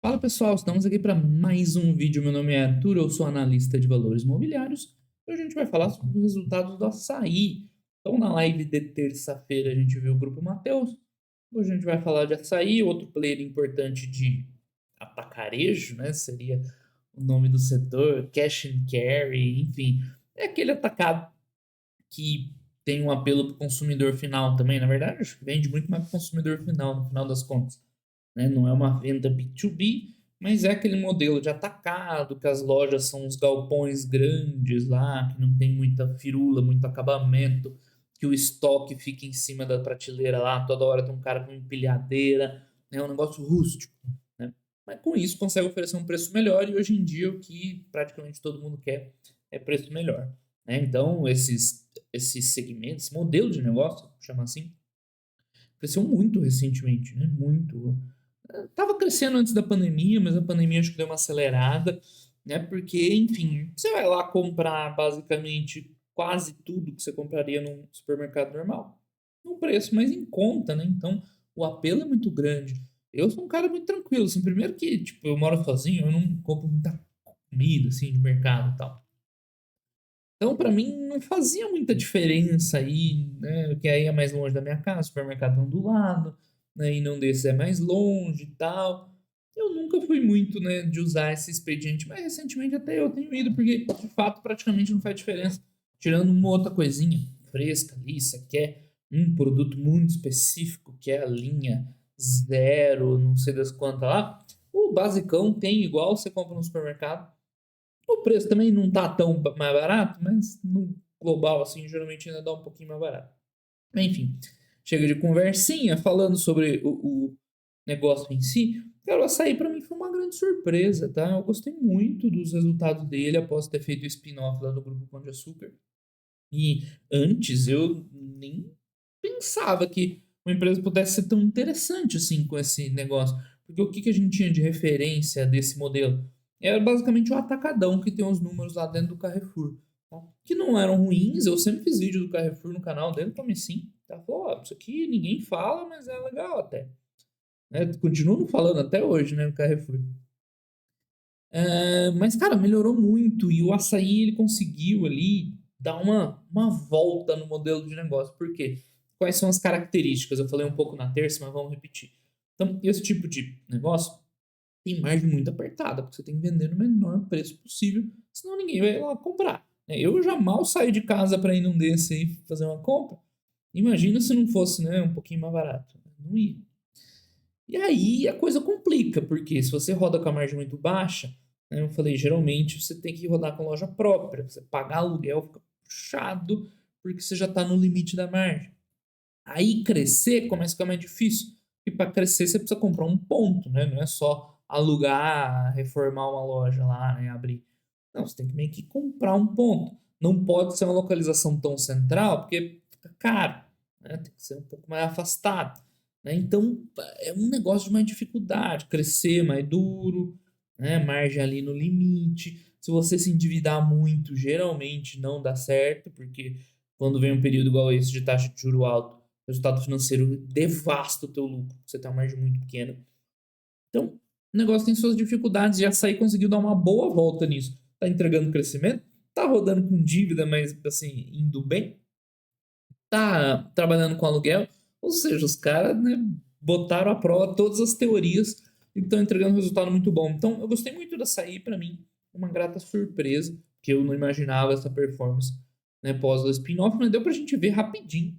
Fala pessoal, estamos aqui para mais um vídeo. Meu nome é Arthur, eu sou analista de valores imobiliários. Hoje a gente vai falar sobre os resultados do Açaí. Então, na live de terça-feira, a gente viu o Grupo Mateus. Hoje a gente vai falar de Açaí, outro player importante de atacarejo, né? Seria o nome do setor, cash and carry, enfim. É aquele atacado que tem um apelo para o consumidor final também. Na verdade, acho que vende muito mais para o consumidor final, no final das contas, né? Não é uma venda B2B, mas é aquele modelo de atacado, que as lojas são uns galpões grandes lá, que não tem muita firula, muito acabamento, que o estoque fica em cima da prateleira lá, toda hora tem um cara com empilhadeira, é um negócio rústico, né? Mas com isso consegue oferecer um preço melhor e hoje em dia o que praticamente todo mundo quer é preço melhor, né? Então esses segmentos, esse modelo de negócio, chama assim, cresceu muito recentemente, né? Muito. Tava crescendo antes da pandemia, mas a pandemia acho que deu uma acelerada, né? Porque, enfim, você vai lá comprar basicamente quase tudo que você compraria num supermercado normal, num preço mais em conta, né? Então, o apelo é muito grande. Eu sou um cara muito tranquilo, assim, primeiro que, tipo, eu moro sozinho, eu não compro muita comida, assim, de mercado e tal. Então, para mim, não fazia muita diferença aí, né? Porque aí é mais longe da minha casa, o supermercado é um do lado, né? E não desse é mais longe e tal. Eu nunca fui muito, né, de usar esse expediente, mas recentemente até eu tenho ido, porque de fato praticamente não faz diferença. Tirando uma outra coisinha fresca ali, você quer um produto muito específico, que é a linha zero, não sei das quantas lá. O basicão tem igual você compra no supermercado. O preço também não tá tão mais barato, mas no global, assim, geralmente ainda dá um pouquinho mais barato. Enfim, chega de conversinha, falando sobre o negócio em si. Cara, o açaí para mim foi uma grande surpresa, tá? Eu gostei muito dos resultados dele após ter feito o spin-off lá do Grupo Pão de Açúcar. E antes eu nem pensava que uma empresa pudesse ser tão interessante assim com esse negócio. Porque o que que a gente tinha de referência desse modelo? Era basicamente o atacadão que tem os números lá dentro do Carrefour. Tá? Que não eram ruins, eu sempre fiz vídeo do Carrefour no canal dele, como assim? Tá? Falou, ó, isso aqui ninguém fala, mas é legal até. Né? Continuo não falando até hoje, né, o Carrefour. É, mas, cara, melhorou muito e o açaí ele conseguiu ali dar uma volta no modelo de negócio. Por quê? Quais são as características? Eu falei um pouco na terça, mas vamos repetir. Então, esse tipo de negócio tem margem muito apertada, porque você tem que vender no menor preço possível, senão ninguém vai lá comprar, né? Eu já mal saio de casa para ir num desse aí fazer uma compra. Imagina se não fosse, né, um pouquinho mais barato. Não ia. E aí a coisa complica, porque se você roda com a margem muito baixa, né, eu falei, geralmente você tem que rodar com loja própria. Você pagar aluguel fica puxado, porque você já está no limite da margem. Aí crescer começa a ficar mais difícil. E para crescer você precisa comprar um ponto, né? Não é só alugar, reformar uma loja lá, né? Abrir. Não, você tem que meio que comprar um ponto. Não pode ser uma localização tão central, porque fica caro, né? Tem que ser um pouco mais afastado, né? Então é um negócio de mais dificuldade, crescer mais duro, né? Margem ali no limite. Se você se endividar muito, geralmente não dá certo, porque quando vem um período igual esse de taxa de juro alto, o resultado financeiro devasta o teu lucro. Você tem uma margem muito pequena. Então, o negócio tem suas dificuldades e a Açaí conseguiu dar uma boa volta nisso. Tá entregando crescimento, tá rodando com dívida, mas assim, indo bem, tá trabalhando com aluguel, ou seja, os caras, né, botaram à prova todas as teorias e estão entregando um resultado muito bom. Então, eu gostei muito da Açaí, para mim, uma grata surpresa, que eu não imaginava essa performance, né, pós o spin-off, mas deu pra gente ver rapidinho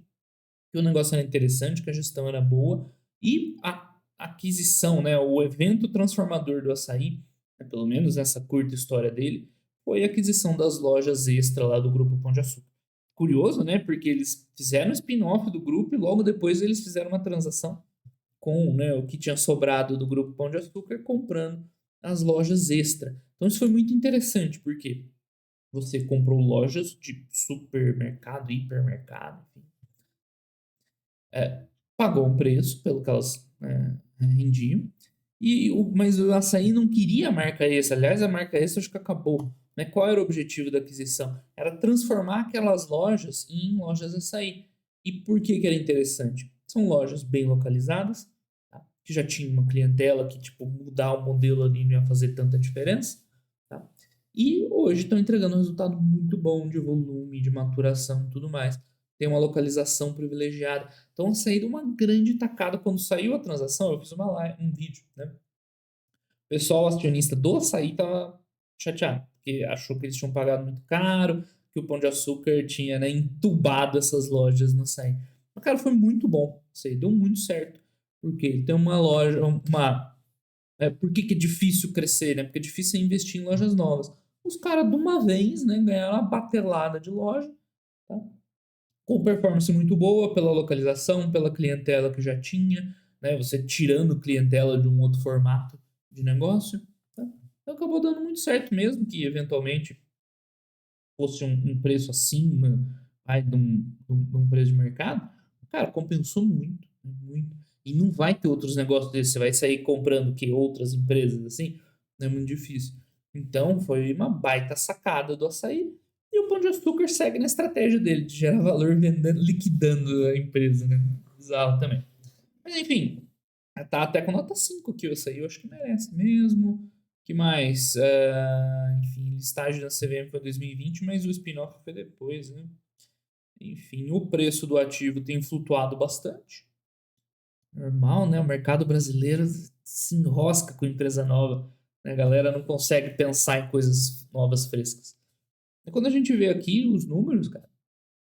que o negócio era interessante, que a gestão era boa e a aquisição, né, o evento transformador do Açaí, né, pelo menos nessa curta história dele, foi a aquisição das lojas extra lá do Grupo Pão de Açúcar. Curioso, né, porque eles fizeram o spin-off do grupo e logo depois eles fizeram uma transação com, né, o que tinha sobrado do Grupo Pão de Açúcar comprando as lojas extra. Então isso foi muito interessante, porque você comprou lojas de supermercado, hipermercado, enfim, é, pagou um preço pelo que elas rendiam, mas o Açaí não queria a marca extra. Aliás, a marca extra acho que acabou. Né? Qual era o objetivo da aquisição? Era transformar aquelas lojas em lojas Açaí. E por que, que era interessante? São lojas bem localizadas, tá? que já tinha uma clientela que, tipo, mudar o modelo ali não ia fazer tanta diferença, tá? E hoje estão entregando um resultado muito bom de volume, de maturação e tudo mais. Tem uma localização privilegiada. Então, saíram uma grande tacada. Quando saiu a transação, eu fiz um vídeo, né? O pessoal acionista do Açaí tava chateado, porque achou que eles tinham pagado muito caro, que o Pão de Açúcar tinha, né, entubado essas lojas no Açaí. Mas, cara, foi muito bom. Isso aí deu muito certo. Porque ele tem uma loja, por que que é difícil crescer, né? Porque é difícil investir em lojas novas. Os caras, de uma vez, né, ganharam uma batelada de loja, tá? Com performance muito boa pela localização, pela clientela que já tinha, né? Você tirando clientela de um outro formato de negócio, tá? Então acabou dando muito certo, mesmo que eventualmente fosse um preço acima, vai, de um preço de mercado. Cara, compensou muito, muito. E não vai ter outros negócios desses. Você vai sair comprando que outras empresas assim, não é muito difícil. Então foi uma baita sacada do Açaí. E o Pão de Açúcar segue na estratégia dele de gerar valor vendendo, liquidando a empresa, né? Bizarro também. Mas enfim, tá até com nota 5 aqui o Açaí, eu acho que merece mesmo. Que mais? Enfim, listagem da CVM foi 2020, mas o spin-off foi depois, né? Enfim, o preço do ativo tem flutuado bastante. Normal, né? O mercado brasileiro se enrosca com empresa nova, né? A galera não consegue pensar em coisas novas, frescas. E quando a gente vê aqui os números, cara,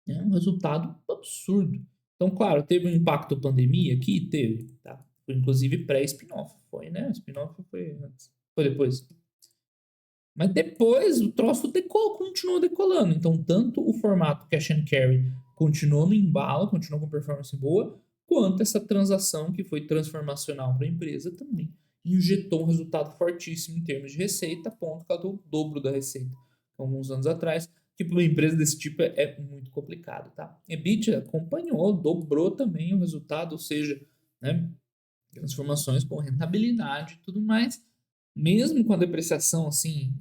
é um resultado absurdo. Então, claro, teve um impacto pandemia aqui? Teve, tá? Foi inclusive pré-spin-off, foi, né? O spin-off foi antes, foi depois. Mas depois o troço continuou decolando. Então, tanto o formato cash and carry continuou no embalo, continuou com performance boa, quanto essa transação que foi transformacional para a empresa também injetou um resultado fortíssimo em termos de receita, a ponto que ela deu o dobro da receita alguns anos atrás, que para uma empresa desse tipo é muito complicado, tá? EBITDA acompanhou, dobrou também o resultado, ou seja, né, transformações com rentabilidade e tudo mais, mesmo com a depreciação assim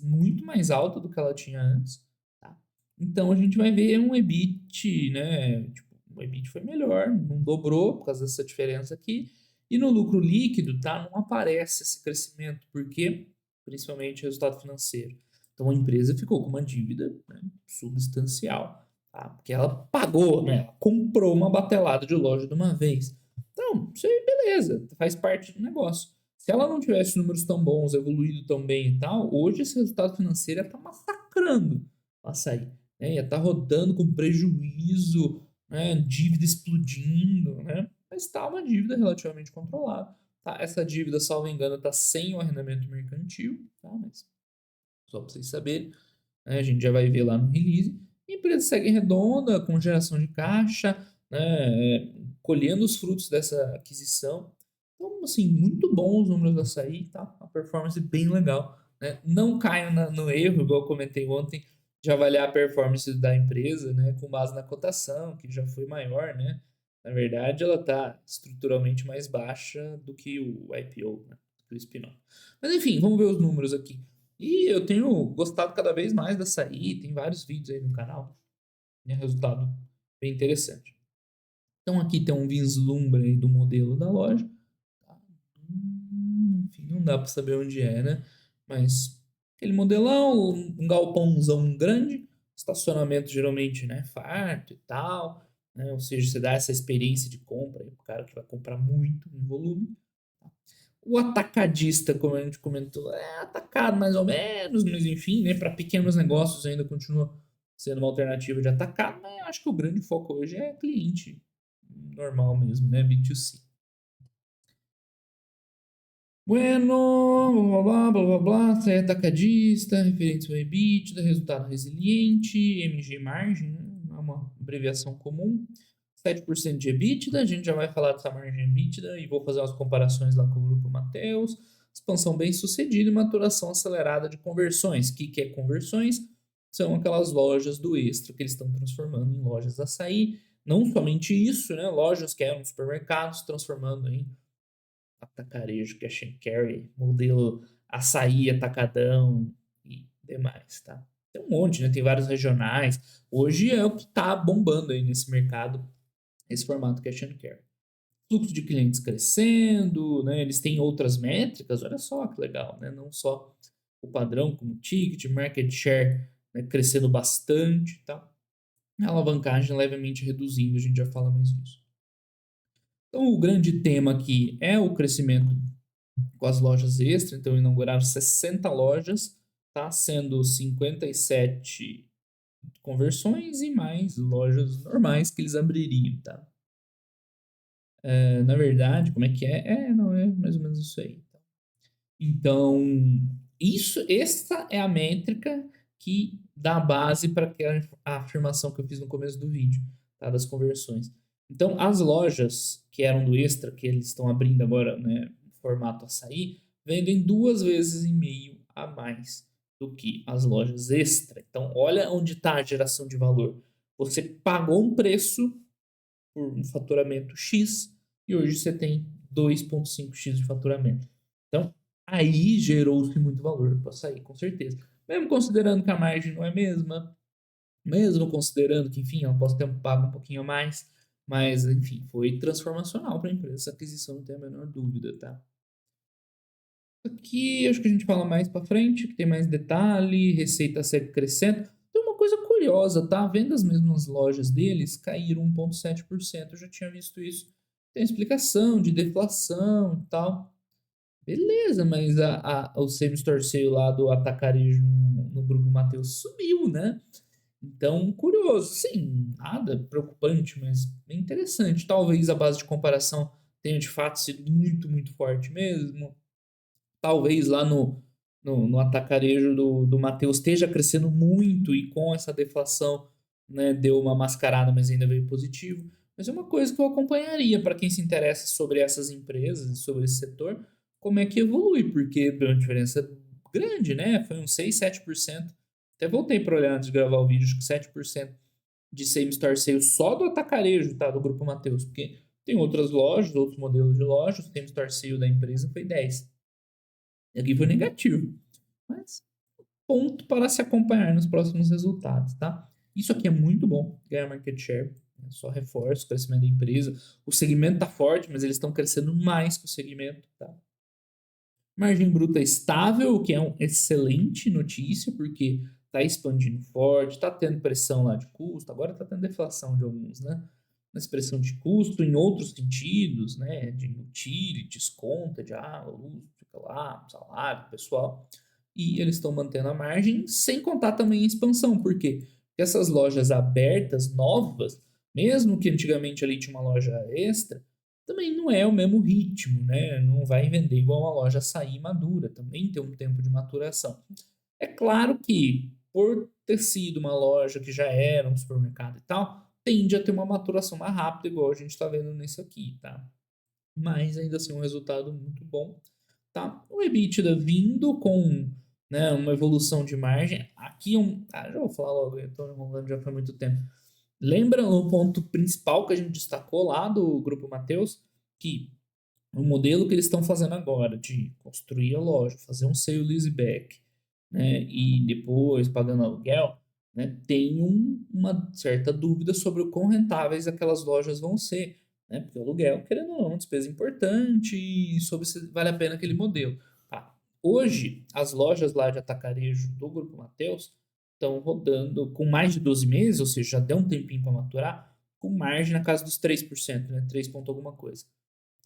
muito mais alta do que ela tinha antes, tá? Então a gente vai ver um EBIT, né? Tipo, o EBIT foi melhor, não dobrou por causa dessa diferença aqui. E no lucro líquido, tá? Não aparece esse crescimento, porque principalmente resultado financeiro. Então a empresa ficou com uma dívida, né, substancial, tá? Porque ela pagou, né? Ela comprou uma batelada de loja de uma vez. Então, isso aí, beleza, faz parte do negócio. Se ela não tivesse números tão bons, evoluído tão bem e tal, hoje esse resultado financeiro ia estar massacrando a açaí, né? Ia estar rodando com prejuízo, né? Dívida explodindo, né? Mas está uma dívida relativamente controlada. Tá? Essa dívida, salvo engano, está sem o arrendamento mercantil, tá? Mas só para vocês saberem, né? A gente já vai ver lá no release. A empresa segue redonda, com geração de caixa, né? Colhendo os frutos dessa aquisição. Então, assim, muito bom os números da açaí, tá? Uma performance bem legal, né? Não caia no erro, igual eu comentei ontem, de avaliar a performance da empresa, né? Com base na cotação, que já foi maior, né? Na verdade, ela está estruturalmente mais baixa do que o IPO, né? Do que o spin-off. Mas enfim, vamos ver os números aqui. E eu tenho gostado cada vez mais da açaí, tem vários vídeos aí no canal, né? Resultado bem interessante. Então aqui tem um vislumbre aí do modelo da loja. Tá? Enfim, não dá para saber onde é, né? Mas aquele modelão, um galpãozão grande, estacionamento geralmente, né, farto e tal, né? Ou seja, você dá essa experiência de compra aí pro cara que vai comprar muito em volume. Tá? O atacadista, como a gente comentou, é atacado mais ou menos, mas enfim, né, para pequenos negócios ainda continua sendo uma alternativa de atacado, mas eu acho que o grande foco hoje é cliente normal mesmo, né, B2C. Bueno, blá blá blá blá blá, saia atacadista, referência ao EBITDA, resultado resiliente, MG margem, né? É uma abreviação comum. 7% de EBITDA, a gente já vai falar dessa margem EBITDA e vou fazer umas comparações lá com o grupo Mateus. Expansão bem sucedida e maturação acelerada de conversões. O que é conversões? São aquelas lojas do Extra que eles estão transformando em lojas açaí. Não somente isso, né? Lojas que eram supermercados transformando em atacarejo, cash and carry, modelo açaí, atacadão e demais, tá? Tem um monte, né? Tem vários regionais. Hoje é o que tá bombando aí nesse mercado, esse formato cash and carry. fluxo de clientes crescendo, né? Eles têm outras métricas, olha só que legal, né? Não só o padrão como ticket, market share, né, crescendo bastante e tal. A alavancagem levemente reduzindo, a gente já fala mais disso. Então, o grande tema aqui é o crescimento com as lojas extra. Então, inauguraram 60 lojas, tá? Sendo 57 conversões e mais lojas normais que eles abririam, tá? Na verdade, como é que é? Não, é mais ou menos isso aí. Então, essa é a métrica que dá base para a afirmação que eu fiz no começo do vídeo, tá? Das conversões. Então, as lojas que eram do Extra, que eles estão abrindo agora, né, formato açaí, vendem 2,5 vezes a mais do que as lojas Extra. Então, olha onde está a geração de valor. Você pagou um preço por um faturamento X e hoje você tem 2,5x de faturamento. Então, aí gerou-se muito valor para sair, com certeza. Mesmo considerando que a margem não é a mesma, mesmo considerando que, enfim, ela posso ter pago um pouquinho a mais, mas, enfim, foi transformacional para a empresa essa aquisição, não tem a menor dúvida, tá? Aqui acho que a gente fala mais para frente, que tem mais detalhe, receita segue crescendo. Tem uma coisa curiosa, tá? Vendas mesmo nas lojas deles caíram 1,7%. Eu já tinha visto isso. Tem explicação de deflação e tal. Beleza, mas o same-store sale lá do Atacarejo no grupo Mateus subiu, né? Então, curioso. Sim, nada preocupante, mas bem interessante. Talvez a base de comparação tenha de fato sido muito, muito forte mesmo. Talvez lá no atacarejo do Matheus esteja crescendo muito e com essa deflação, né, deu uma mascarada, mas ainda veio positivo. Mas é uma coisa que eu acompanharia para quem se interessa sobre essas empresas, sobre esse setor, como é que evolui, porque deu uma diferença grande, né? Foi uns 6, 7%. Até voltei para olhar antes de gravar o vídeo, acho que 7% de same-store sales só do atacarejo, tá? Do Grupo Mateus, porque tem outras lojas, outros modelos de lojas, o same-store sale da empresa foi 10%. Aqui foi negativo. Mas ponto para se acompanhar nos próximos resultados, tá? Isso aqui é muito bom, ganhar market share. Só reforça o crescimento da empresa. O segmento tá forte, mas eles estão crescendo mais que o segmento, tá? Margem bruta estável, o que é uma excelente notícia, porque tá expandindo forte, tá tendo pressão lá de custo, agora tá tendo deflação de alguns, né? Mas pressão de custo em outros sentidos, né? De utilities, conta de água, luz, fica lá, salário, pessoal. E eles estão mantendo a margem, sem contar também a expansão. Por quê? Porque essas lojas abertas, novas, mesmo que antigamente ali tinha uma loja extra, também não é o mesmo ritmo, né? Não vai vender igual uma loja açaí madura, também tem um tempo de maturação. É claro que, por ter sido uma loja que já era um supermercado e tal, tende a ter uma maturação mais rápida, igual a gente está vendo nisso aqui, tá? Mas ainda assim, um resultado muito bom, tá? O EBITDA vindo com, né, uma evolução de margem. Aqui já vou falar logo, eu estou enrolando já faz muito tempo. Lembra o ponto principal que a gente destacou lá do Grupo Mateus? Que o modelo que eles estão fazendo agora de construir a loja, fazer um sale leaseback, né, e depois pagando aluguel, né, tem uma certa dúvida sobre o quão rentáveis aquelas lojas vão ser, né, porque o aluguel, querendo ou não, é uma despesa importante e sobre se vale a pena aquele modelo. Tá. Hoje, as lojas lá de atacarejo do Grupo Mateus estão rodando com mais de 12 meses, ou seja, já deu um tempinho para maturar, com margem na casa dos 3%, né, 3 ponto alguma coisa.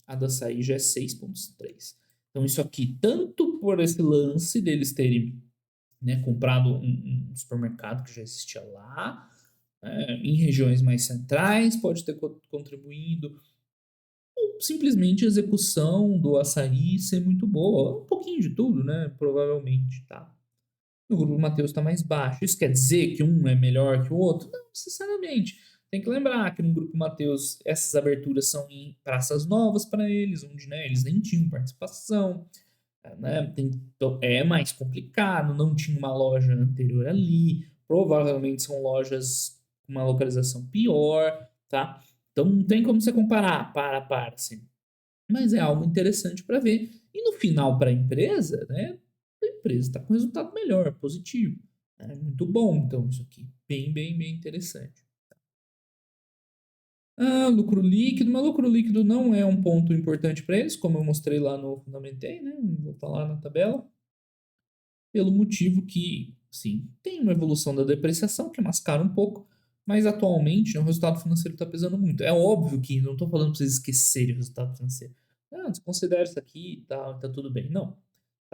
A da açaí já é 6,3. Então, isso aqui, tanto por esse lance deles terem, né, comprado um supermercado que já existia lá, em regiões mais centrais, pode ter contribuído, ou simplesmente a execução do açaí ser muito boa. Um pouquinho de tudo, né? Provavelmente, tá? O grupo Mateus está mais baixo. Isso quer dizer que um é melhor que o outro? Não necessariamente. Tem que lembrar que no grupo Mateus essas aberturas são em praças novas para eles, onde, né, eles nem tinham participação, né? Então é mais complicado, não tinha uma loja anterior ali, provavelmente são lojas com uma localização pior, tá? Então não tem como você comparar para, assim. Mas é algo interessante para ver. E no final, para a empresa, né? A empresa está com resultado melhor, positivo. É muito bom, então, isso aqui. Bem, bem, bem interessante. Lucro líquido, mas lucro líquido não é um ponto importante para eles, como eu mostrei lá no Fundamentei, né? Vou falar na tabela, pelo motivo que, sim, tem uma evolução da depreciação que mascara um pouco, mas atualmente, né, o resultado financeiro está pesando muito. É óbvio que não estou falando para vocês esquecerem o resultado financeiro. Não, desconsidera isso aqui e tá tudo bem. Não. O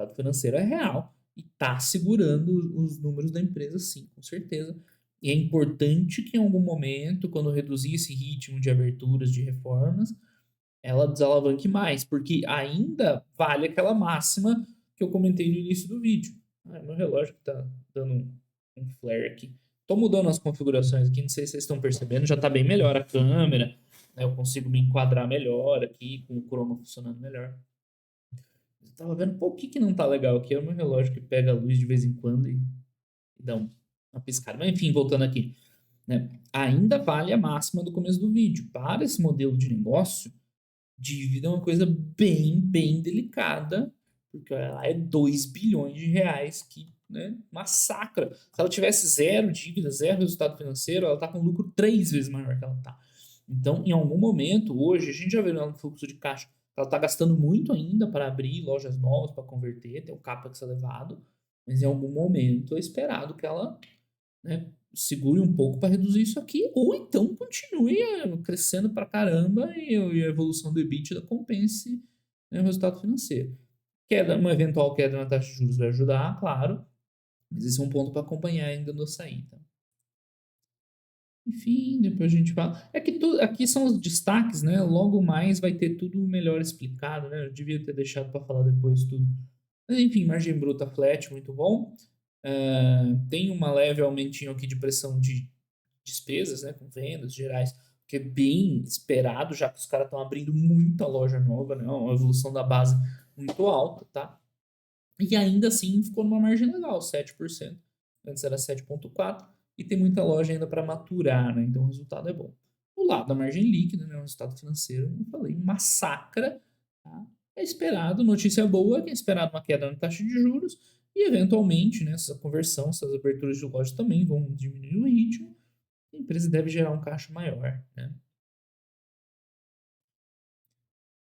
resultado financeiro é real e está segurando os números da empresa, sim, com certeza. E é importante que em algum momento, quando reduzir esse ritmo de aberturas, de reformas, ela desalavanque mais, porque ainda vale aquela máxima que eu comentei no início do vídeo. Meu relógio que tá dando um flare aqui. Tô mudando as configurações aqui, não sei se vocês estão percebendo, já tá bem melhor a câmera, né? Eu consigo me enquadrar melhor aqui, com o chroma funcionando melhor. Eu tava vendo um pouquinho que não tá legal aqui, é o meu relógio que pega a luz de vez em quando e dá uma piscada. Mas enfim, voltando aqui, né? Ainda vale a máxima do começo do vídeo. Para esse modelo de negócio, dívida é uma coisa bem, bem delicada, porque ela é 2 bilhões de reais que, né, massacra. Se ela tivesse zero dívida, zero resultado financeiro, ela está com lucro 3 vezes maior que ela está. Então, em algum momento, hoje, a gente já vê no fluxo de caixa, ela está gastando muito ainda para abrir lojas novas, para converter, tem o CAPEX elevado, mas em algum momento é esperado que ela, né, segure um pouco para reduzir isso aqui, ou então continue crescendo para caramba e a evolução do EBITDA compense, né, o resultado financeiro. Uma eventual queda na taxa de juros vai ajudar, claro, mas esse é um ponto para acompanhar ainda no saída. Enfim, depois a gente fala. É que aqui são os destaques, né? Logo mais vai ter tudo melhor explicado, né? Eu devia ter deixado para falar depois tudo. Mas enfim, margem bruta flat, muito bom. Tem uma leve aumentinho aqui de pressão de despesas, né, com vendas gerais, que é bem esperado, já que os caras estão abrindo muita loja nova, né, uma evolução da base muito alta, tá? E ainda assim ficou numa margem legal, 7%. Antes era 7,4%, e tem muita loja ainda para maturar, né? Então o resultado é bom. Do lado da margem líquida, né, o resultado financeiro, como eu falei, massacra, tá? É esperado, notícia boa, que é esperado uma queda na taxa de juros, e eventualmente, né, essa conversão, essas aberturas de loja também vão diminuir o ritmo, a empresa deve gerar um caixa maior, né?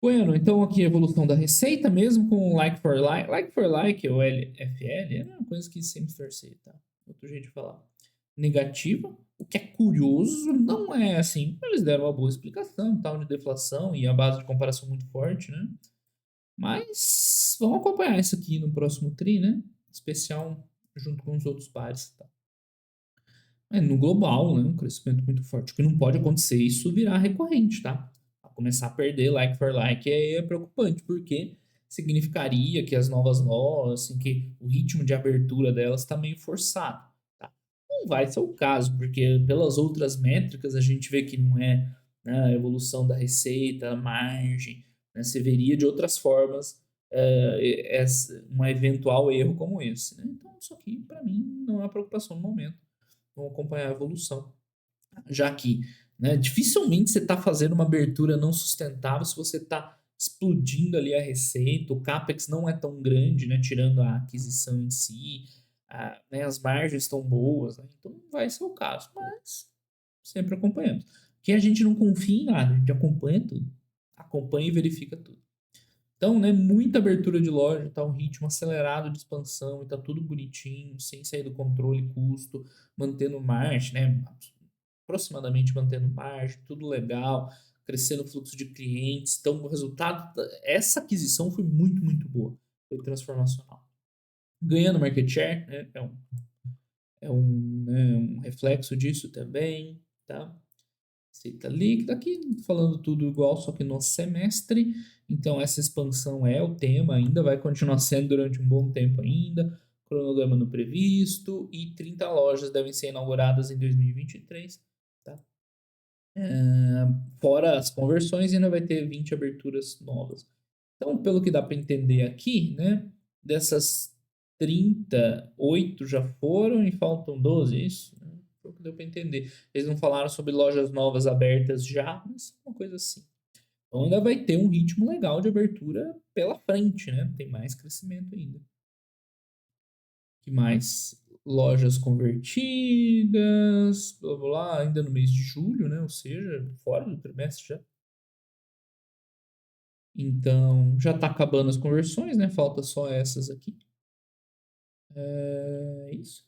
Bueno, então aqui a evolução da receita, mesmo com like for like, like for like ou LFL, é uma coisa que sempre distorcer, tá? Outro jeito de falar. Negativa, o que é curioso, não é assim, eles deram uma boa explicação, tal, de deflação e a base de comparação muito forte, né? Mas vamos acompanhar isso aqui no próximo tri, né? Especial junto com os outros pares, tá? No global, né, um crescimento muito forte. O que não pode acontecer é isso virar recorrente, tá? A começar a perder like for like é preocupante, porque significaria que as novas lojas, assim, que o ritmo de abertura delas está meio forçado, tá? Não vai ser o caso, porque pelas outras métricas a gente vê que não é, né, a evolução da receita, a margem, né? Você veria de outras formas um eventual erro como esse, né? Então isso aqui para mim não é uma preocupação no momento, vão acompanhar a evolução. Já que, né, dificilmente você está fazendo uma abertura não sustentável se você está explodindo ali a receita, o CAPEX não é tão grande, né, tirando a aquisição em si, né, as margens estão boas, né, então não vai ser o caso, mas sempre acompanhamos. Que a gente não confia em nada, a gente acompanha tudo, acompanha e verifica tudo. Então, né, muita abertura de loja, tá um ritmo acelerado de expansão e tá tudo bonitinho, sem sair do controle custo, mantendo margem, né, aproximadamente mantendo margem, tudo legal, crescendo o fluxo de clientes. Então, o resultado, essa aquisição foi muito, muito boa, foi transformacional. Ganhando market share, né, né, um reflexo disso também, tá? Receita líquida, aqui falando tudo igual, só que no semestre. Então, essa expansão é o tema, ainda vai continuar sendo durante um bom tempo ainda. Cronograma no previsto e 30 lojas devem ser inauguradas em 2023. Tá? Fora as conversões, ainda vai ter 20 aberturas novas. Então, pelo que dá para entender aqui, né, dessas 38 já foram e faltam 12, é isso? Foi o que deu para entender. Eles não falaram sobre lojas novas abertas já, mas uma coisa assim. Então ainda vai ter um ritmo legal de abertura pela frente, né? Tem mais crescimento ainda. Que mais? lojas convertidas, blá, blá, blá, ainda no mês de julho, né? Ou seja, fora do trimestre já. Então, já está acabando as conversões, né? Falta só essas aqui. Isso.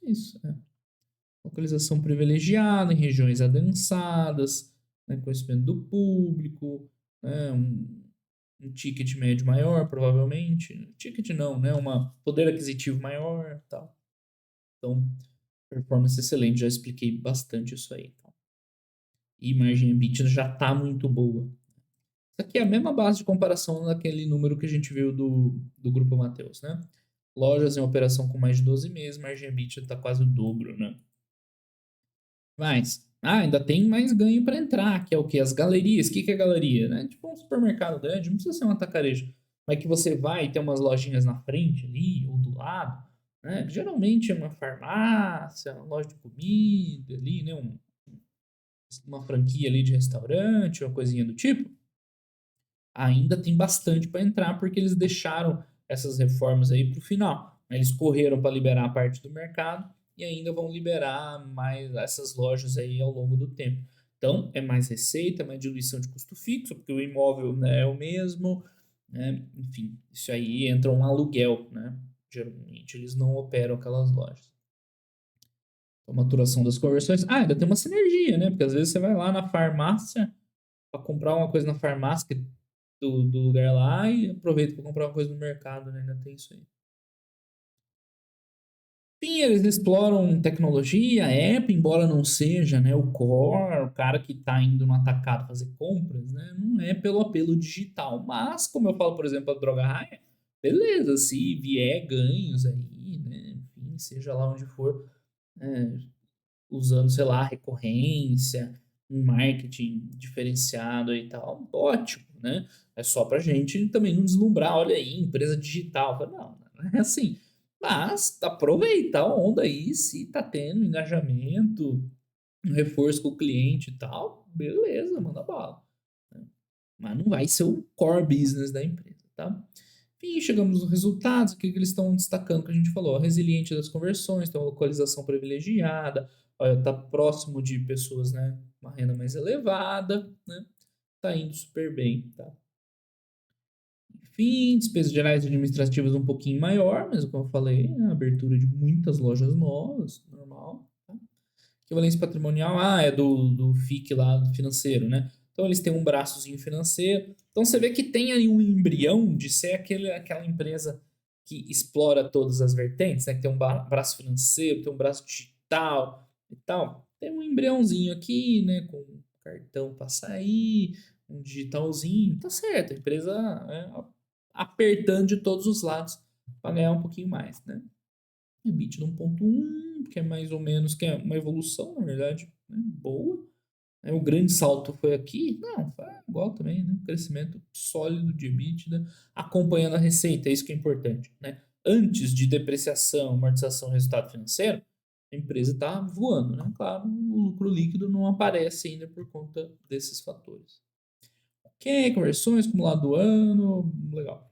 Localização privilegiada em regiões adensadas, né? Conhecimento do público, né? Um ticket médio maior, provavelmente. Ticket não, né? Um poder aquisitivo maior, tal. Então, performance excelente, já expliquei bastante isso aí. Tá? E margem EBITDA já está muito boa. Isso aqui é a mesma base de comparação daquele número que a gente viu do Grupo Mateus, né? Lojas em operação com mais de 12 meses, margem EBITDA está quase o dobro, né? Mas, ainda tem mais ganho para entrar, que é o quê? As galerias. O que é galeria? Né? Tipo um supermercado grande, não precisa ser um atacarejo. Mas que você vai ter umas lojinhas na frente ali, ou do lado, né? Geralmente é uma farmácia, uma loja de comida ali, né? Uma franquia ali de restaurante, uma coisinha do tipo. Ainda tem bastante para entrar, porque eles deixaram essas reformas aí para o final. Eles correram para liberar a parte do mercado e ainda vão liberar mais essas lojas aí ao longo do tempo. Então, é mais receita, mais diluição de custo fixo, porque o imóvel, né, é o mesmo, né? Enfim, isso aí entra um aluguel, né? Geralmente eles não operam aquelas lojas. A maturação das conversões. Ainda tem uma sinergia, né? Porque às vezes você vai lá na farmácia para comprar uma coisa na farmácia do lugar lá e aproveita para comprar uma coisa no mercado, né? Ainda tem isso aí. Sim, eles exploram tecnologia, a app, embora não seja, né, o core, o cara que está indo no atacado fazer compras, né, não é pelo apelo digital. Mas, como eu falo, por exemplo, a Droga Raia, beleza, se vier ganhos aí, né, enfim, seja lá onde for, né, usando, sei lá, recorrência, um marketing diferenciado e tal, ótimo, né? É só pra gente também não deslumbrar, olha aí, empresa digital. Não, não é assim. Mas aproveitar a onda aí, se tá tendo engajamento, um reforço com o cliente e tal, beleza, manda bala. Né? Mas não vai ser o core business da empresa, tá? Enfim, chegamos nos resultados, o que eles estão destacando que a gente falou, resiliente das conversões, tem uma localização privilegiada, está próximo de pessoas, né, uma renda mais elevada, né, tá indo super bem, tá? Enfim, despesas gerais e administrativas um pouquinho maior, mas como eu falei, né, abertura de muitas lojas novas, normal, tá? Equivalência patrimonial, é do FIC lá, do financeiro, né? Então eles têm um braçozinho financeiro. Então você vê que tem aí um embrião de ser aquela empresa que explora todas as vertentes, né? Que tem um braço financeiro, tem um braço digital e tal. Tem um embriãozinho aqui, né? Com cartão para sair, um digitalzinho. Tá certo, a empresa apertando de todos os lados para ganhar um pouquinho mais, né? EBITDA 1.1, que é mais ou menos que é uma evolução, na verdade, né, boa. O grande salto foi aqui? Não, foi igual também, né? Crescimento sólido de EBITDA, acompanhando a receita, é isso que é importante, né? Antes de depreciação, amortização, resultado financeiro, a empresa está voando, né? Claro, o lucro líquido não aparece ainda por conta desses fatores. Ok, conversões, acumulado do ano, legal.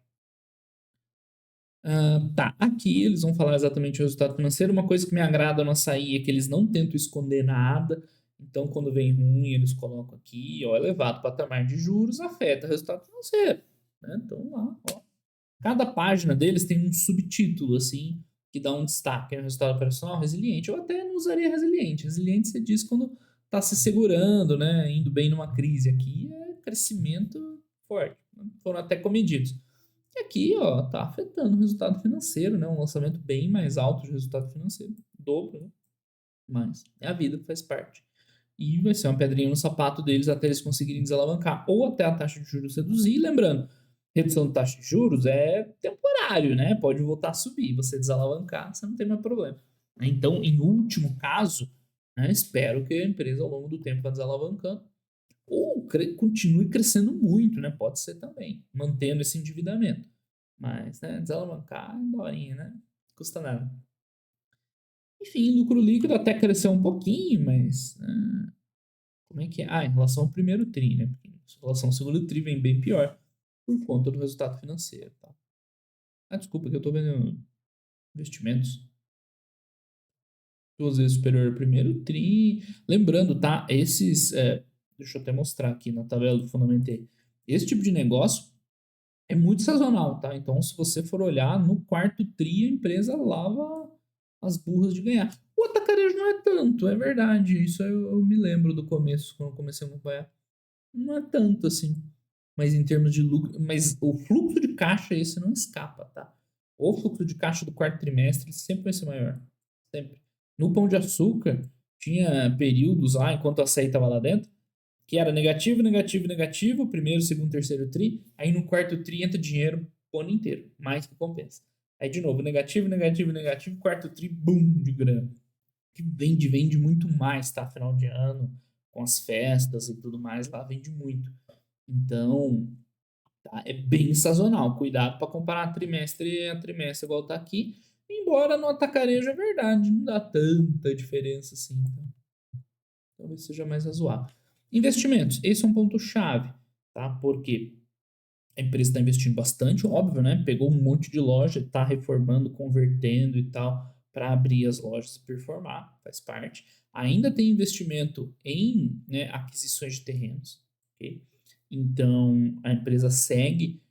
Tá, aqui eles vão falar exatamente o resultado financeiro. Uma coisa que me agrada no açaí é que eles não tentam esconder nada. Então, quando vem ruim, eles colocam aqui, ó, elevado patamar de juros afeta o resultado financeiro. Né? Então, lá, ó. Cada página deles tem um subtítulo, assim, que dá um destaque. Resultado operacional resiliente. Eu até não usaria resiliente. Resiliente você diz quando está se segurando, né? Indo bem numa crise. Aqui é crescimento forte. Foram até comedidos. E aqui, ó, tá afetando o resultado financeiro, né? Um lançamento bem mais alto de resultado financeiro, dobro, né? Mas é a vida que faz parte. E vai ser uma pedrinha no sapato deles até eles conseguirem desalavancar ou até a taxa de juros reduzir. E lembrando, redução de taxa de juros é temporário, né? Pode voltar a subir. Você desalavancar, você não tem mais problema. Então, em último caso, né, espero que a empresa ao longo do tempo vá desalavancando ou continue crescendo muito, né? Pode ser também, mantendo esse endividamento. Mas, né, desalavancar é daorinha, né? Custa nada. Enfim, lucro líquido até cresceu um pouquinho, mas como é que é? Em relação ao primeiro TRI, né? Porque em relação ao segundo TRI vem bem pior por conta do resultado financeiro. Tá? Desculpa que eu tô vendo investimentos. 2 vezes superior ao primeiro tri. Lembrando, tá? Deixa eu até mostrar aqui na tabela do Fundamentei. Esse tipo de negócio é muito sazonal, tá? Então, se você for olhar, no quarto tri, a empresa lava as burras de ganhar. O atacarejo não é tanto, é verdade. Isso eu me lembro do começo, quando eu comecei a acompanhar. Não é tanto assim. Mas em termos de lucro. Mas o fluxo de caixa, esse não escapa, tá? O fluxo de caixa do quarto trimestre sempre vai ser maior. Sempre. No Pão de Açúcar, tinha períodos lá, enquanto a açaí estava lá dentro, que era negativo, negativo, negativo, primeiro, segundo, terceiro tri. Aí no quarto tri entra dinheiro o ano inteiro, mais que compensa. Aí de novo, negativo, negativo, negativo, quarto tri, boom, de grana. Que vende, vende muito mais, tá? Final de ano, com as festas e tudo mais, lá vende muito. Então, tá? É bem sazonal. Cuidado para comparar trimestre a trimestre, igual tá aqui. Embora no atacarejo é verdade, não dá tanta diferença assim. Então, talvez seja mais razoável. Investimentos, esse é um ponto-chave, tá? Porque a empresa está investindo bastante, óbvio, né? Pegou um monte de loja, está reformando, convertendo e tal, para abrir as lojas e performar, faz parte. Ainda tem investimento em, né, aquisições de terrenos, ok? Então, a empresa segue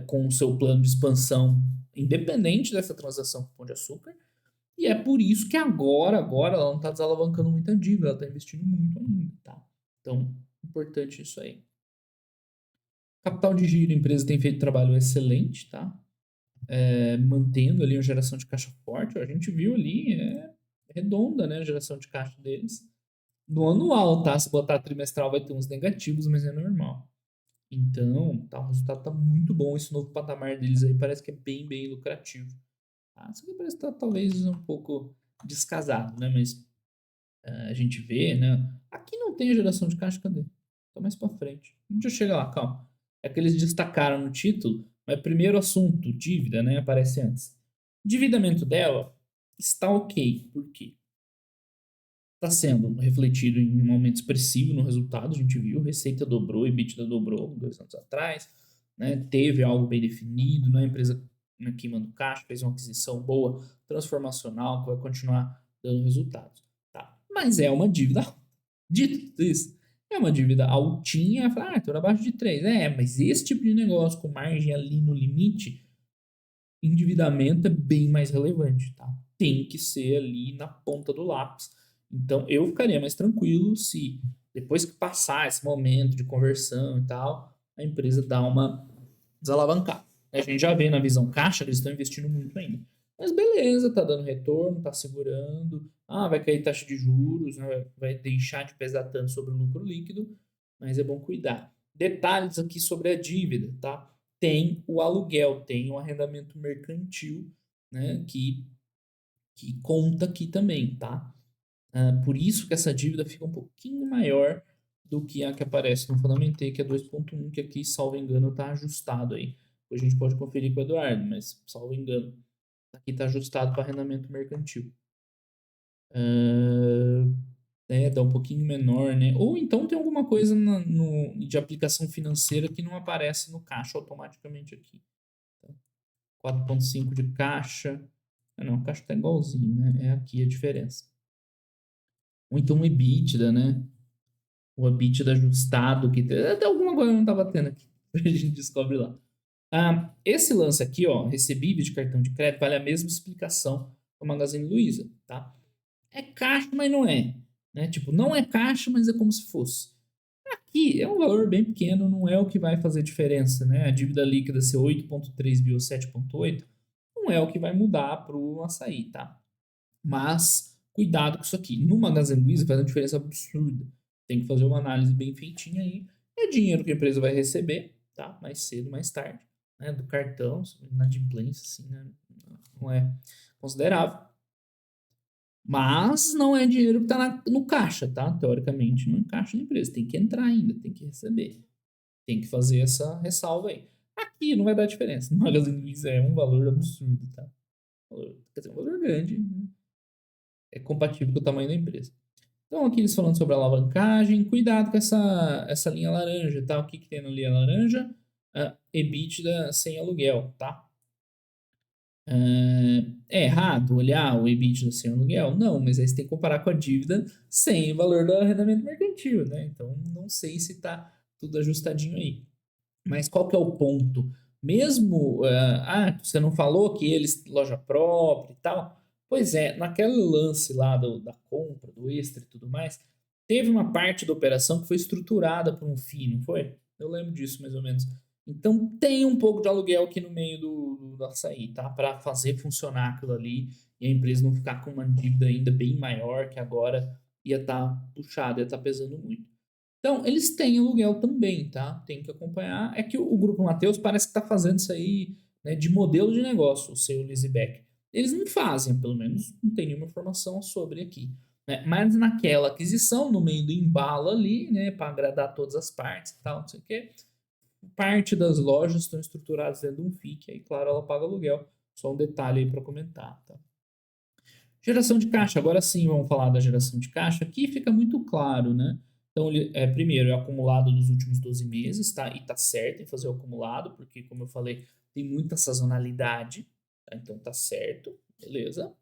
com o seu plano de expansão, independente dessa transação com o Pão de Açúcar, e é por isso que agora ela não está desalavancando muita dívida, ela está investindo muito ainda, tá? Então, importante isso aí. Capital de giro, a empresa tem feito trabalho excelente, tá? Mantendo ali uma geração de caixa forte. A gente viu ali, redonda, né, a geração de caixa deles. No anual, tá? Se botar trimestral vai ter uns negativos, mas é normal. Então, tá, o resultado tá muito bom. Esse novo patamar deles aí parece que é bem, bem lucrativo. Tá? Isso aqui parece que tá talvez um pouco descasado, né? Mas a gente vê, né? Aqui não tem a geração de caixa, cadê? Tá mais pra frente. A gente já chega lá, calma. É que eles destacaram no título, mas primeiro assunto, dívida, né? Aparece antes. Endividamento dela está ok. Por quê? Está sendo refletido em um aumento expressivo no resultado, a gente viu, receita dobrou, EBITDA dobrou 2 anos atrás, né? Teve algo bem definido, né? A empresa, né, queimando caixa, fez uma aquisição boa, transformacional, que vai continuar dando resultados. Tá? Mas é uma dívida, dito tudo isso, é uma dívida altinha, estou abaixo de 3. Mas esse tipo de negócio com margem ali no limite, endividamento é bem mais relevante, tá? Tem que ser ali na ponta do lápis. Então, eu ficaria mais tranquilo se, depois que passar esse momento de conversão e tal, a empresa dá uma desalavancada. A gente já vê na visão caixa que eles estão investindo muito ainda. Mas beleza, tá dando retorno, tá segurando. Vai cair taxa de juros, né? Vai deixar de pesar tanto sobre o lucro líquido, mas é bom cuidar. Detalhes aqui sobre a dívida, tá? Tem o aluguel, tem o arrendamento mercantil, né? Que conta aqui também, tá? Por isso que essa dívida fica um pouquinho maior do que a que aparece no Fundamentei, que é 2,1, que aqui, salvo engano, está ajustado aí. Depois a gente pode conferir com o Eduardo, mas, salvo engano, aqui está ajustado para arrendamento mercantil. Dá um pouquinho menor, né? Ou então tem alguma coisa de aplicação financeira que não aparece no caixa automaticamente aqui. 4,5 de caixa. Não, o caixa está igualzinho, né? É aqui a diferença. Ou então o EBITDA, né? O EBITDA ajustado, que até alguma coisa não tá batendo aqui. A gente descobre lá. Esse lance aqui, ó, recebível de cartão de crédito, vale a mesma explicação do Magazine Luiza, tá? É caixa, mas não é. Né? Tipo, não é caixa, mas é como se fosse. Aqui é um valor bem pequeno, não é o que vai fazer diferença, né? A dívida líquida ser 8,3 bi ou 7,8 não é o que vai mudar para o açaí, tá? Mas cuidado com isso aqui. No Magazine Luiza faz uma diferença absurda. Tem que fazer uma análise bem feitinha aí. É dinheiro que a empresa vai receber, tá? Mais cedo, mais tarde, né? Do cartão, inadimplência, assim, né? Não é considerável. Mas não é dinheiro que está no caixa, tá? Teoricamente, não encaixa na empresa. Tem que entrar ainda, tem que receber. Tem que fazer essa ressalva aí. Aqui não vai dar diferença. No Magazine Luiza é um valor absurdo, tá? Quer dizer, um valor grande, né? É compatível com o tamanho da empresa. Então, aqui eles falando sobre alavancagem, cuidado com essa linha laranja, tá? O que tem na linha laranja? EBITDA sem aluguel, tá? É errado olhar o EBITDA sem aluguel? Não, mas aí você tem que comparar com a dívida sem o valor do arrendamento mercantil, né? Então, não sei se está tudo ajustadinho aí. Mas qual que é o ponto? Mesmo, você não falou que eles, loja própria e tal? Pois é, naquele lance lá da compra, do extra e tudo mais, teve uma parte da operação que foi estruturada por um FII, não foi? Eu lembro disso mais ou menos. Então tem um pouco de aluguel aqui no meio do açaí, tá? Para fazer funcionar aquilo ali e a empresa não ficar com uma dívida ainda bem maior que agora ia estar puxada, ia estar pesando muito. Então, eles têm aluguel também, tá? Tem que acompanhar. É que o Grupo Mateus parece que está fazendo isso aí, né, de modelo de negócio, o seu Leaseback. Eles não fazem, pelo menos não tem nenhuma informação sobre aqui. Né? Mas naquela aquisição, no meio do embalo ali, né, para agradar todas as partes e tal, não sei o quê, parte das lojas estão estruturadas dentro de um FIC, aí, claro, ela paga aluguel. Só um detalhe aí para comentar, tá? Geração de caixa, agora sim vamos falar da geração de caixa. Aqui fica muito claro, né? Então, primeiro, é o acumulado dos últimos 12 meses, tá? E tá certo em fazer o acumulado, porque, como eu falei, tem muita sazonalidade, tá? Então tá certo, beleza?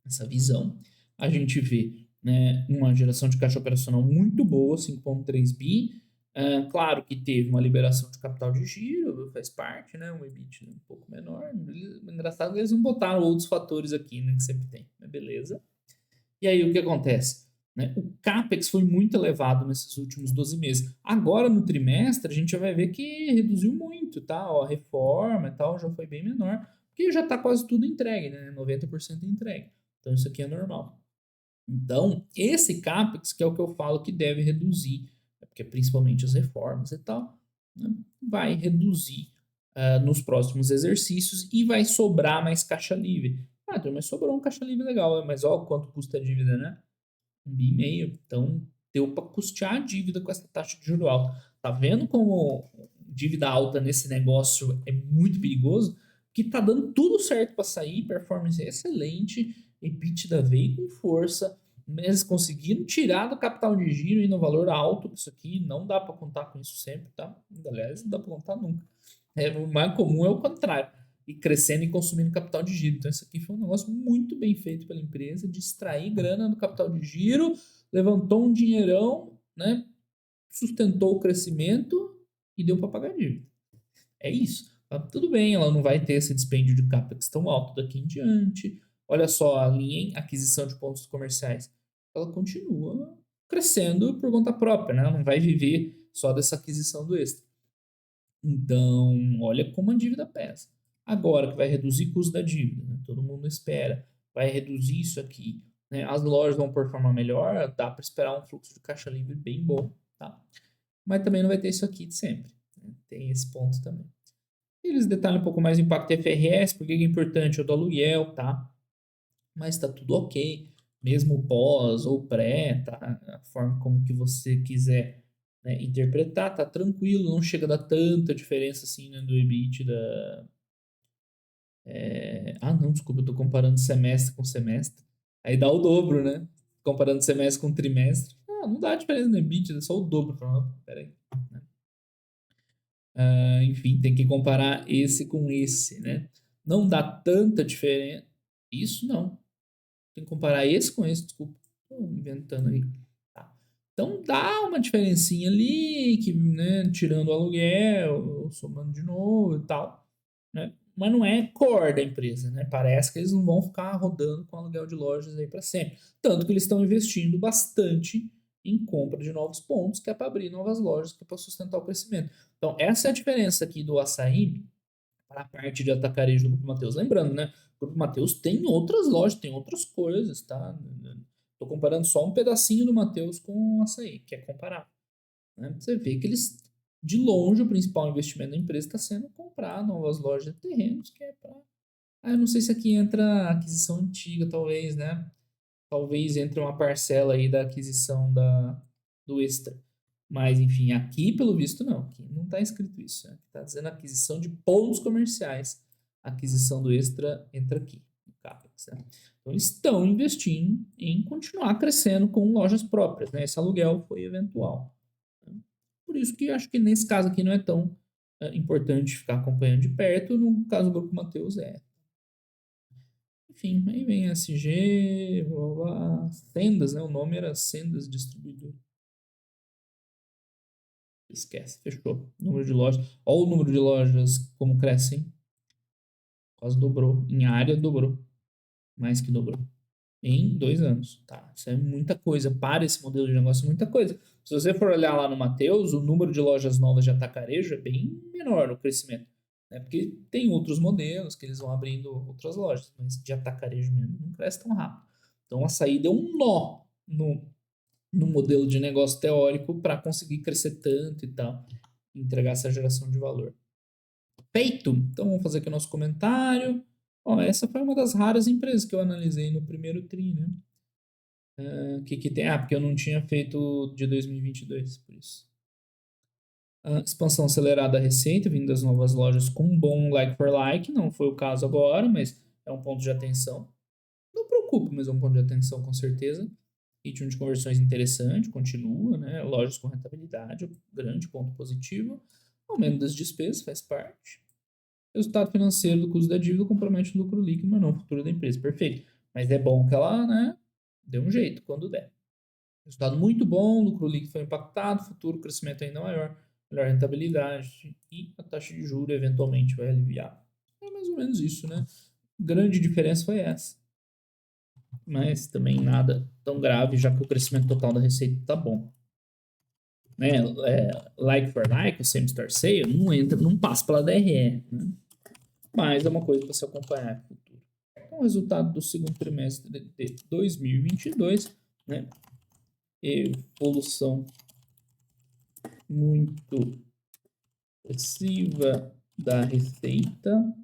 Essa visão. A gente vê, né, uma geração de caixa operacional muito boa, 5,3 bi. Claro que teve uma liberação de capital de giro, faz parte, né? Um EBIT um pouco menor. Engraçado que eles não botaram outros fatores aqui, né? Que sempre tem, mas beleza. E aí o que acontece? Né? O CAPEX foi muito elevado nesses últimos 12 meses. Agora, no trimestre, a gente já vai ver que reduziu muito, tá? Ó, a reforma e tal já foi bem menor, porque já está quase tudo entregue, né? 90% entregue. Então, isso aqui é normal. Então, esse CAPEX, que é o que eu falo que deve reduzir, porque principalmente as reformas e tal, né? Vai reduzir nos próximos exercícios e vai sobrar mais caixa livre. Ah, mas sobrou um caixa livre legal, mas olha quanto custa a dívida, né? 1,5 bi. Então, deu para custear a dívida com essa taxa de juros alta. Tá vendo como dívida alta nesse negócio é muito perigoso? Que tá dando tudo certo para sair, performance excelente, EBITDA veio com força, mas conseguiram tirar do capital de giro e no valor alto. Isso aqui não dá para contar com isso sempre, tá? Aliás, não dá para contar nunca. O mais comum é o contrário, e crescendo e consumindo capital de giro. Então, isso aqui foi um negócio muito bem feito pela empresa, de extrair grana do capital de giro, levantou um dinheirão, né? Sustentou o crescimento e deu para pagar a dívida. É isso. Tá tudo bem, ela não vai ter esse dispêndio de capex tão alto daqui em diante. Olha só a linha em aquisição de pontos comerciais. Ela continua crescendo por conta própria, né? Ela não vai viver só dessa aquisição do extra. Então, olha como a dívida pesa. Agora que vai reduzir o custo da dívida, né? Todo mundo espera, vai reduzir isso aqui. Né? As lojas vão performar melhor, dá para esperar um fluxo de caixa livre bem bom, tá? Mas também não vai ter isso aqui de sempre. Né? Tem esse ponto também. Eles detalham um pouco mais o impacto FRS, porque é importante, é o do aluguel, tá? Mas está tudo ok, mesmo pós ou pré, tá? A forma como que você quiser, né, interpretar, tá tranquilo, não chega a dar tanta diferença assim, né, do EBITDA. Não, desculpa, eu tô comparando semestre com semestre. Aí dá o dobro, né? Comparando semestre com trimestre. Não dá diferença no EBITDA, é só o dobro. Peraí. Enfim, tem que comparar esse com esse, né? Não dá tanta diferença. Isso não. Tem que comparar esse com esse, desculpa. Tô inventando aí. Tá. Então dá uma diferencinha ali, que, né, tirando o aluguel, somando de novo e tal, né? Mas não é core da empresa, né? Parece que eles não vão ficar rodando com aluguel de lojas aí para sempre. Tanto que eles estão investindo bastante em compra de novos pontos, que é para abrir novas lojas, que é para sustentar o crescimento. Então, essa é a diferença aqui do açaí para a parte de atacarejo do Grupo Mateus. Lembrando, né? O Grupo Mateus tem outras lojas, tem outras coisas, tá? Estou comparando só um pedacinho do Mateus com o açaí, que é comparar. Né? Você vê que eles, de longe, o principal investimento da empresa está sendo comprar novas lojas de terrenos, que é para. Eu não sei se aqui entra a aquisição antiga, talvez, né? Talvez entre uma parcela aí da aquisição do Extra. Mas, enfim, aqui, pelo visto, não. Aqui não está escrito isso. Está dizendo aquisição de pontos comerciais. A aquisição do Extra entra aqui, no CAPEX. Né? Então, eles estão investindo em continuar crescendo com lojas próprias. Né? Esse aluguel foi eventual. Né? Por isso que eu acho que nesse caso aqui não é tão importante ficar acompanhando de perto. No caso do Grupo Mateus, é. Enfim, aí vem SG, blá, blá, Sendas, né? O nome era Sendas Distribuidor. Esquece, fechou. Número de lojas. Olha o número de lojas como cresce, hein? Quase dobrou. Em área, dobrou. Mais que dobrou. Em 2 anos. Tá? Isso é muita coisa. Para esse modelo de negócio, é muita coisa. Se você for olhar lá no Mateus, o número de lojas novas de atacarejo é bem menor o crescimento. Né? Porque tem outros modelos que eles vão abrindo outras lojas. Mas de atacarejo mesmo não cresce tão rápido. Então a saída é um nó no modelo de negócio teórico para conseguir crescer tanto e tal. Entregar essa geração de valor. Feito! Então vamos fazer aqui o nosso comentário. Ó, essa foi uma das raras empresas que eu analisei no primeiro TRI, né? Que tem? Ah, porque eu não tinha feito de 2022, por isso. Expansão acelerada da receita, vindo das novas lojas com um bom like for like. Não foi o caso agora, mas é um ponto de atenção. Não preocupe, mas é um ponto de atenção com certeza. Ritmo de conversões interessante, continua, né? Lojas com rentabilidade, grande ponto positivo. Aumento das despesas faz parte. Resultado financeiro do custo da dívida compromete o lucro líquido, mas não o futuro da empresa. Perfeito. Mas é bom que ela, né, dê um jeito quando der. Resultado muito bom, lucro líquido foi impactado, futuro crescimento ainda maior, melhor rentabilidade e a taxa de juros eventualmente vai aliviar. É mais ou menos isso, né? Grande diferença foi essa. Mas também nada tão grave, já que o crescimento total da receita tá bom. Né? Like for like, o same store sale, não entra, não passa pela DRE, né? Mas é uma coisa para se acompanhar no futuro. Então, o resultado do segundo trimestre de 2022, né? Evolução muito expressiva da receita,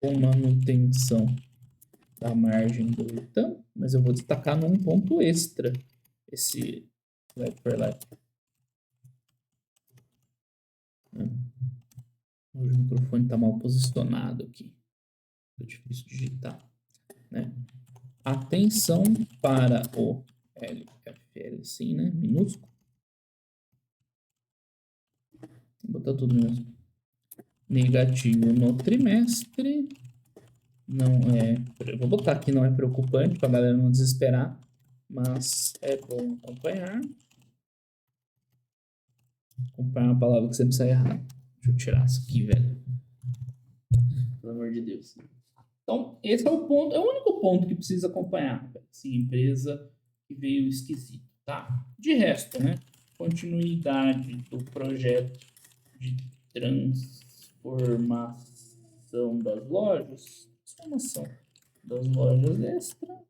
com manutenção da margem bruta, mas eu vou destacar num ponto extra esse like for like. O microfone está mal posicionado aqui. É difícil digitar, né? Atenção para o LFL, sim, né? Minúsculo. Vou botar tudo mesmo. Negativo no trimestre. Não é. Vou botar aqui, não é preocupante para a galera não desesperar, mas é bom acompanhar. Acompanhar uma palavra que você precisa errar. Deixa eu tirar isso aqui, velho. Pelo amor de Deus. Então, esse é o ponto, é o único ponto que precisa acompanhar. Sim, empresa que veio esquisito, tá? De resto, né? Continuidade do projeto de transformação das lojas. Transformação das lojas extra.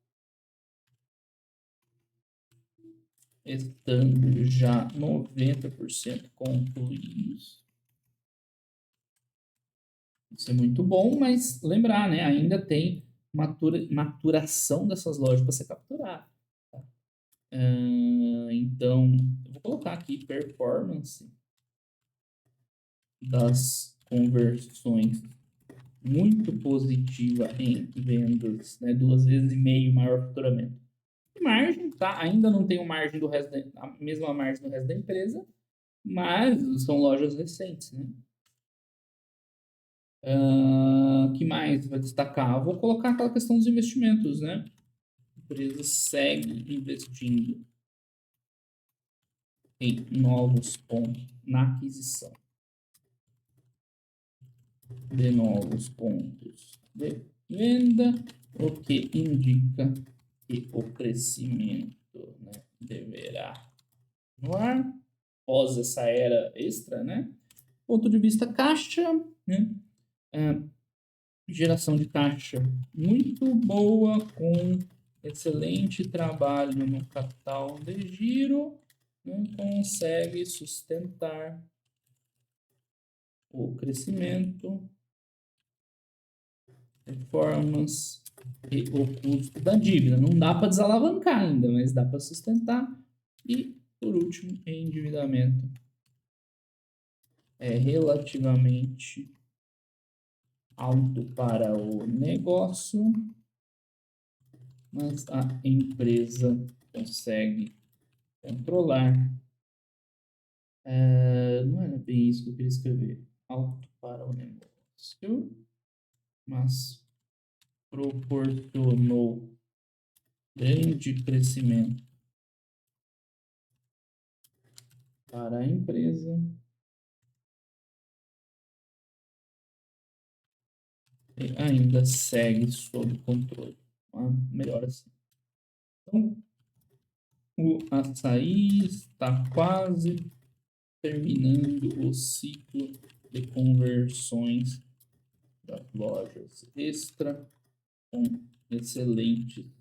Estando já 90% concluídos. Isso é muito bom, mas lembrar, né? Ainda tem maturação dessas lojas para ser capturada. Tá? Então, eu vou colocar aqui performance das conversões muito positiva em vendas, né? 2,5 vezes maior faturamento. Margem, tá? Ainda não tem margem do resto a mesma margem do resto da empresa, mas são lojas recentes, né? Que mais vai destacar? Vou colocar aquela questão dos investimentos, né? A empresa segue investindo em novos pontos na aquisição de novos pontos de venda, o que indica que o crescimento, né, deverá continuar após essa era extra, né? Ponto de vista caixa, né? Geração de caixa muito boa, com excelente trabalho no capital de giro, né? Consegue sustentar o crescimento, performance e o custo da dívida. Não dá para desalavancar ainda, mas dá para sustentar. E, por último, endividamento é relativamente alto para o negócio, mas a empresa consegue controlar. Não era bem isso que eu queria escrever. Alto para o negócio, mas proporcionou grande crescimento para a empresa e ainda segue sob controle. Melhor assim. Então, o açaí está quase terminando o ciclo de conversões das lojas extra com excelente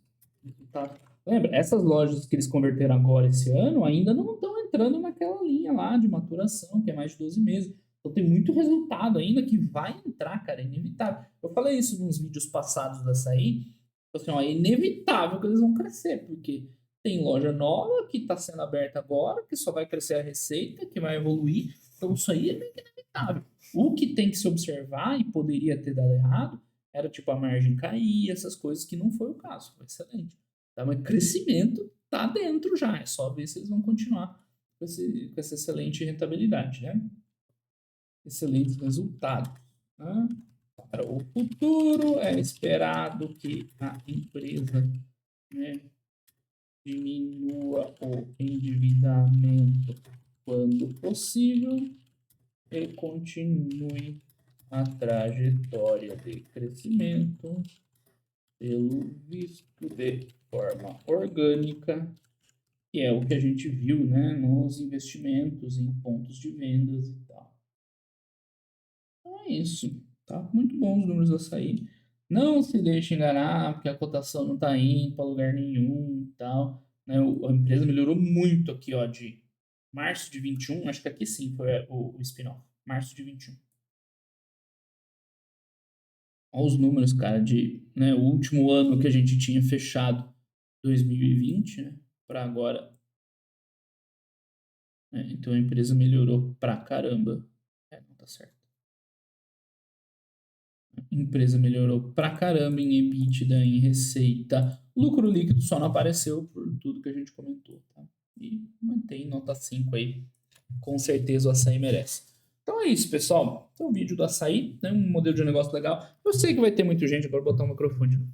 resultado. Lembra, essas lojas que eles converteram agora esse ano ainda não estão entrando naquela linha lá de maturação, que é mais de 12 meses. Então tem muito resultado ainda que vai entrar, cara, é inevitável. Eu falei isso nos vídeos passados da Açaí, assim, ó, é inevitável que eles vão crescer, porque tem loja nova que está sendo aberta agora, que só vai crescer a receita, que vai evoluir. Então isso aí é meio que inevitável. O que tem que se observar e poderia ter dado errado era tipo a margem cair, essas coisas que não foi o caso. Foi excelente. Tá? Mas crescimento tá dentro já. É só ver se eles vão continuar com essa excelente rentabilidade, né? Excelentes resultados. Né? Para o futuro, é esperado que a empresa, né, diminua o endividamento quando possível e continue a trajetória de crescimento, pelo visto, de forma orgânica, que é o que a gente viu, né, nos investimentos em pontos de vendas e tal. Então é isso, tá? Muito bons os números da Açaí. Não se deixe enganar, porque a cotação não está indo para lugar nenhum e tal. Né? A empresa melhorou muito aqui, ó, de março de 21, acho que aqui sim foi o spin-off, março de 21. Olha os números, cara, de, né, o último ano que a gente tinha fechado, 2020, né, para agora. Então a empresa melhorou pra caramba. Não tá certo. A empresa melhorou pra caramba em EBITDA, em receita. Lucro líquido só não apareceu por tudo que a gente comentou, tá? E mantém nota 5 aí. Com certeza o açaí merece. Então é isso, pessoal. Então o vídeo do açaí, né? Um modelo de negócio legal. Eu sei que vai ter muita gente, agora vou botar o microfone de novo.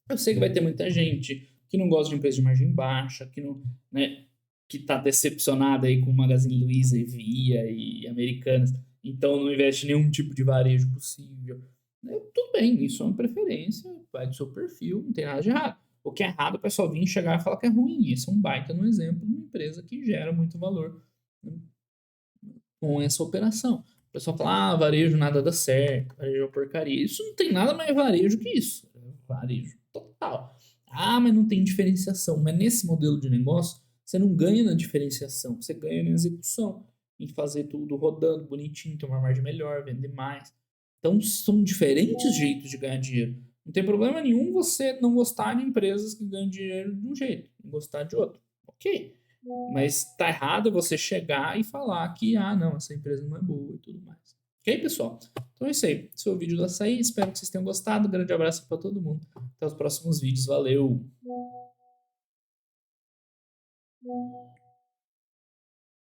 Eu sei que vai ter muita gente que não gosta de empresa de margem baixa, que não, né, que tá decepcionada aí com Magazine Luiza e Via e Americanas, então não investe em nenhum tipo de varejo possível. Tudo bem, isso é uma preferência, vai do seu perfil, não tem nada de errado. O que é errado é o pessoal vir chegar e falar que é ruim. Esse é um baita no exemplo de uma empresa que gera muito valor, né, com essa operação. O pessoal fala, varejo nada dá certo, varejo é uma porcaria. Isso não tem nada mais varejo que isso. Varejo total. Mas não tem diferenciação. Mas nesse modelo de negócio, você não ganha na diferenciação, você ganha na execução, em fazer tudo rodando bonitinho, ter uma margem melhor, vender mais. Então são diferentes jeitos de ganhar dinheiro. Não tem problema nenhum você não gostar de empresas que ganham dinheiro de um jeito, e gostar de outro. Ok. Mas tá errado você chegar e falar que, não, essa empresa não é boa e tudo mais. Ok, pessoal? Então é isso aí. Esse foi o vídeo do açaí. Espero que vocês tenham gostado. Um grande abraço para todo mundo. Até os próximos vídeos. Valeu!